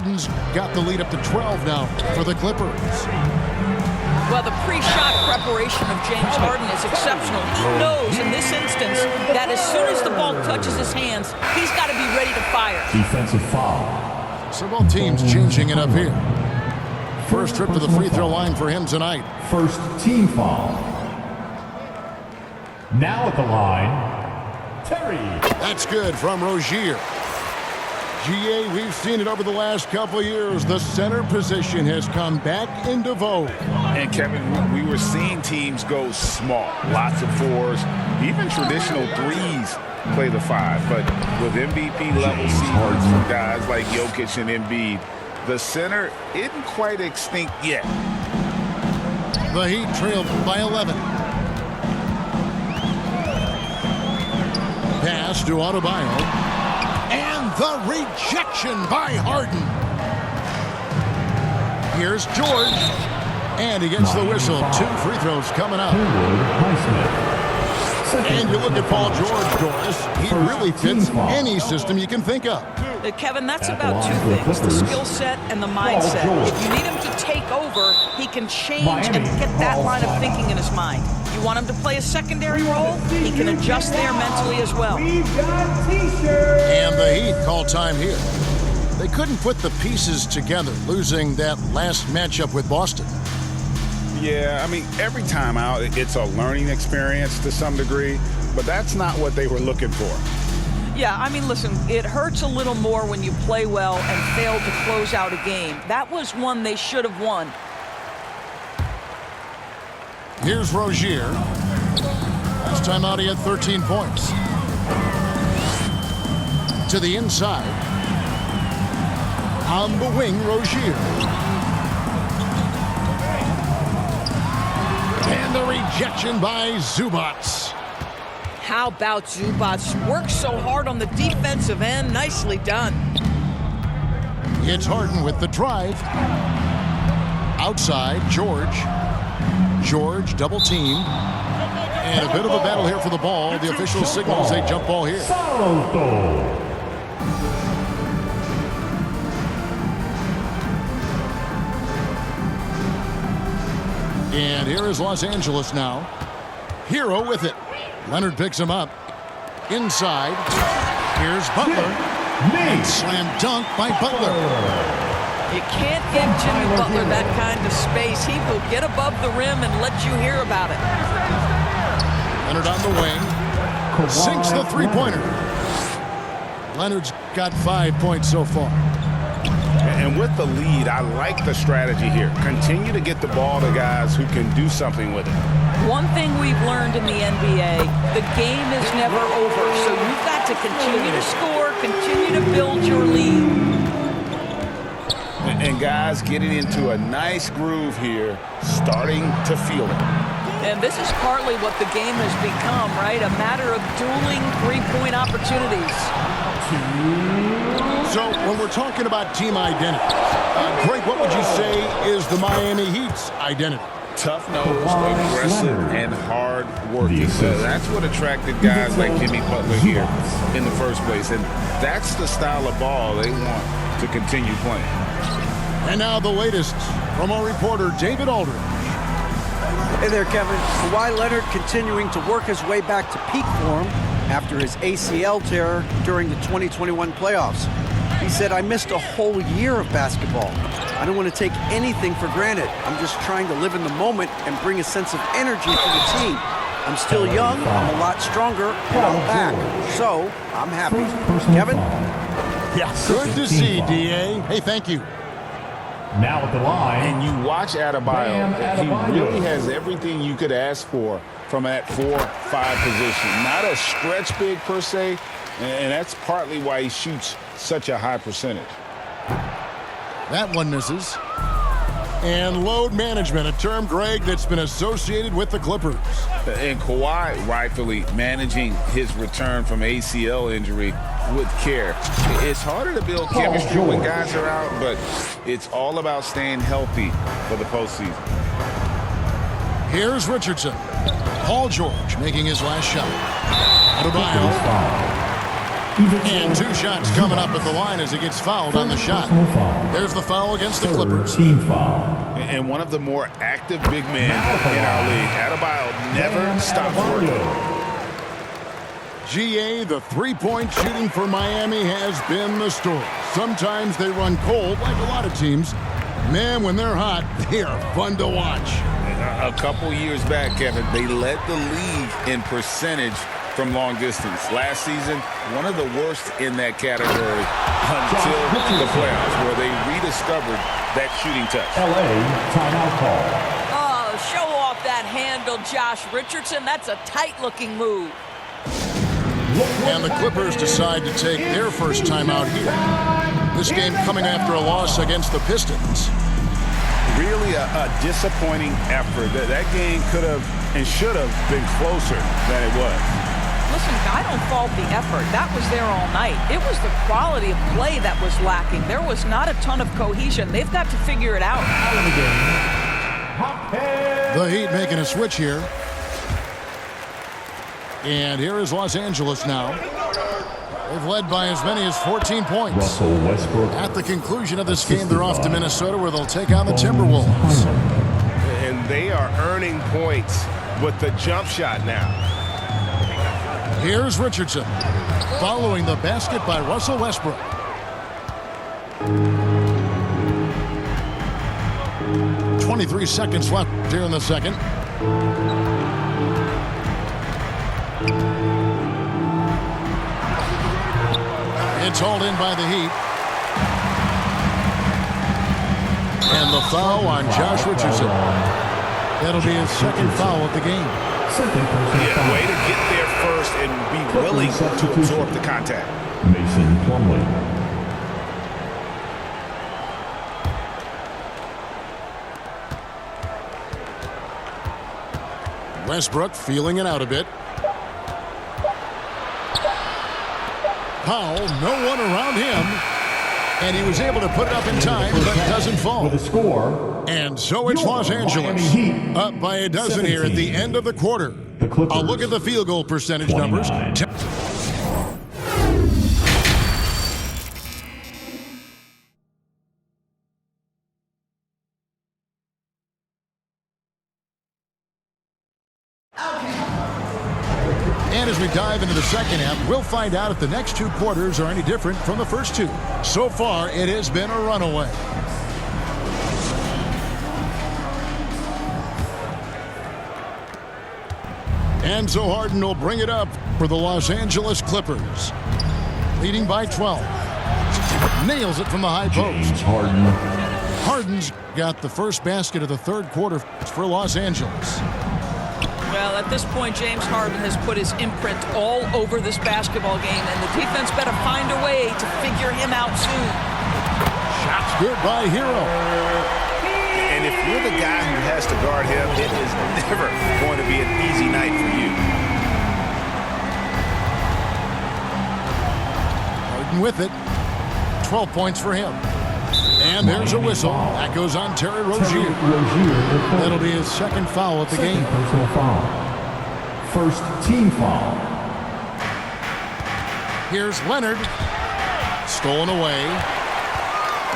Harden's got the lead up to 12 now for the Clippers. Well, the pre-shot preparation of James Harden is exceptional. He knows in this instance that as soon as the ball touches his hands, he's got to be ready to fire. Defensive foul. So both teams changing it up here. First trip to the free throw line for him tonight. First team foul. Now at the line, Terry. That's good from Rozier. GA, we've seen it over the last couple of years. The center position has come back into vogue. And Kevin, we were seeing teams go small, lots of fours, even traditional threes play the five. But with MVP level seasons from guys like Jokic and Embiid, the center isn't quite extinct yet. The Heat trailed by 11. Pass to Adebayo. And the rejection by Harden. Here's George. And he gets the whistle. 2 free throws coming up. And you look at Paul George, Doris. He really fits any system you can think of. Kevin, that's about 2 things, the skill set and the mindset. If you need him to take over, he can change and get that line of thinking in his mind. You want him to play a secondary role, he can adjust there mentally as well. And the Heat call time here. They couldn't put the pieces together, losing that last matchup with Boston. Yeah, I mean, every time out, it's a learning experience to some degree, but that's not what they were looking for. Yeah, I mean, listen, it hurts a little more when you play well and fail to close out a game. That was one they should have won. Here's Rozier. Last time out, he had 13 points. To the inside. On the wing, Rozier. And the rejection by Zubac. How about Zubac? Works so hard on the defensive end. Nicely done. It's Harden with the drive. Outside, George. George double team. And a bit of a battle here for the ball. The official signals a jump ball here. And here is Los Angeles now. Hero with it. Leonard picks him up. Inside. Here's Butler. And slam dunk by Butler. You can't give Jimmy Butler that kind of space. He will get above the rim and let you hear about it. Leonard on the wing. Sinks the three-pointer. Leonard's got 5 points so far. And with the lead, I like the strategy here. Continue to get the ball to guys who can do something with it. One thing we've learned in the NBA, the game is never over. So you've got to continue to score, continue to build your lead. And guys getting into a nice groove here, starting to feel it. And this is partly what the game has become, right? A matter of dueling three-point opportunities. So when we're talking about team identity, Greg, what would you say is the Miami Heat's identity? Tough-nosed, aggressive, and hard-working. So that's what attracted guys like Jimmy Butler here in the first place. And that's the style of ball they want to continue playing. And now the latest from our reporter, David Aldridge. Hey there, Kevin. Kawhi Leonard continuing to work his way back to peak form after his ACL tear during the 2021 playoffs. He said, "I missed a whole year of basketball. I don't want to take anything for granted. I'm just trying to live in the moment and bring a sense of energy to the team. I'm still young, I'm a lot stronger, and I'm back. So, I'm happy." Kevin? Yeah, good to see, D.A. Hey, thank you. Now at the line. And you watch Adebayo, he really has everything you could ask for from that 4-5 position. Not a stretch big per se, and that's partly why he shoots such a high percentage. That one misses. And load management, a term, Greg, that's been associated with the Clippers. And Kawhi rightfully managing his return from ACL injury with care. It's harder to build chemistry when guys are out, but it's all about staying healthy for the postseason. Here's Richardson. Paul George making his last shot. Adebayo. And 2 shots coming up at the line as he gets fouled on the shot. There's the foul against the Clippers. Team foul. And one of the more active big men in our league. Adebayo never stops working. GA, the three-point shooting for Miami has been the story. Sometimes they run cold, like a lot of teams. Man, when they're hot, they are fun to watch. A couple years back, Kevin, they led the league in percentage from long distance. Last season, one of the worst in that category until the playoffs, where they rediscovered that shooting touch. LA timeout call. Oh, show off that handle, Josh Richardson. That's a tight-looking move. And the Clippers decide to take their first timeout here. This game coming after a loss against the Pistons. Really a disappointing effort. That game could have and should have been closer than it was. Listen, I don't fault the effort. That was there all night. It was the quality of play that was lacking. There was not a ton of cohesion. They've got to figure it out. The Heat making a switch here. And here is Los Angeles now. They've led by as many as 14 points. Russell Westbrook. At the conclusion of this game, they're off to Minnesota, where they'll take on the Timberwolves. And they are earning points with the jump shot now. Here's Richardson, following the basket by Russell Westbrook. .23 seconds left here in the second. It's hauled in by the Heat. And the foul on Josh Richardson. That'll be his second foul of the game. Yeah, way to get there first and be willing to absorb the contact. Mason Plumlee. Westbrook feeling it out a bit. Powell, no one around him. And he was able to put it up in time, but doesn't fall. With a score. And so it's Los Angeles up by a dozen here at the end of the quarter. The Clippers, I'll look at the field goal percentage numbers. And as we dive into the second half, we'll find out if the next 2 quarters are any different from the first 2. So far, it has been a runaway. Enzo Harden will bring it up for the Los Angeles Clippers. Leading by 12. Nails it from the high post. James Harden. Harden's got the first basket of the third quarter for Los Angeles. Well, at this point, James Harden has put his imprint all over this basketball game, and the defense better find a way to figure him out soon. Shots good by Hero. And if you're the guy who has to guard him, it is never going to be an easy night for you. Harden with it. 12 points for him. And there's a whistle. That goes on Terry Rozier. That'll be his second foul of the game. Personal foul. First team foul. Here's Leonard. Stolen away.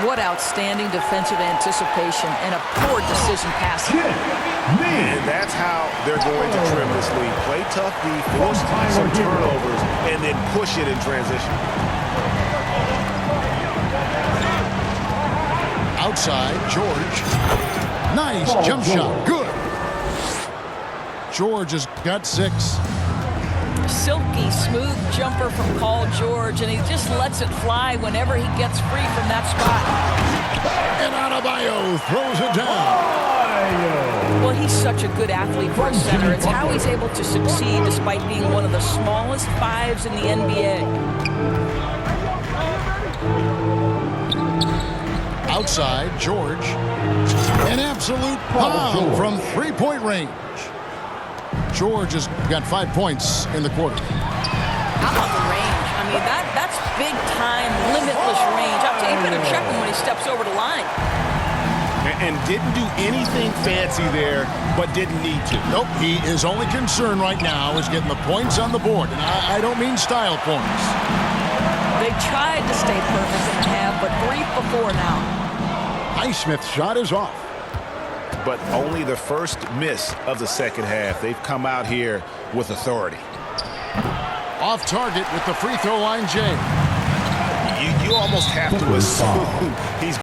What outstanding defensive anticipation and a poor decision passing. And that's how they're going to trim this league. Play tough D, force some turnovers, and then push it in transition. Outside, George. Nice jump shot. Good. George has got 6. Silky smooth jumper from Paul George, and he just lets it fly whenever he gets free from that spot. And Adebayo throws it down. Well, he's such a good athlete for a center. It's how he's able to succeed despite being one of the smallest 5s in the NBA. Outside, George. An absolute bomb from three-point range. George has got 5 points in the quarter. How about the range? I mean, that's big-time, limitless range. Up to you better check him when he steps over the line. And didn't do anything fancy there, but didn't need to. Nope, his only concern right now is getting the points on the board. And I don't mean style points. They tried to stay perfect in the half, but 3 for 4 now. Highsmith's shot is off. But only the first miss of the second half. They've come out here with authority. Off target with the free throw line, Jay. You almost have to assume he's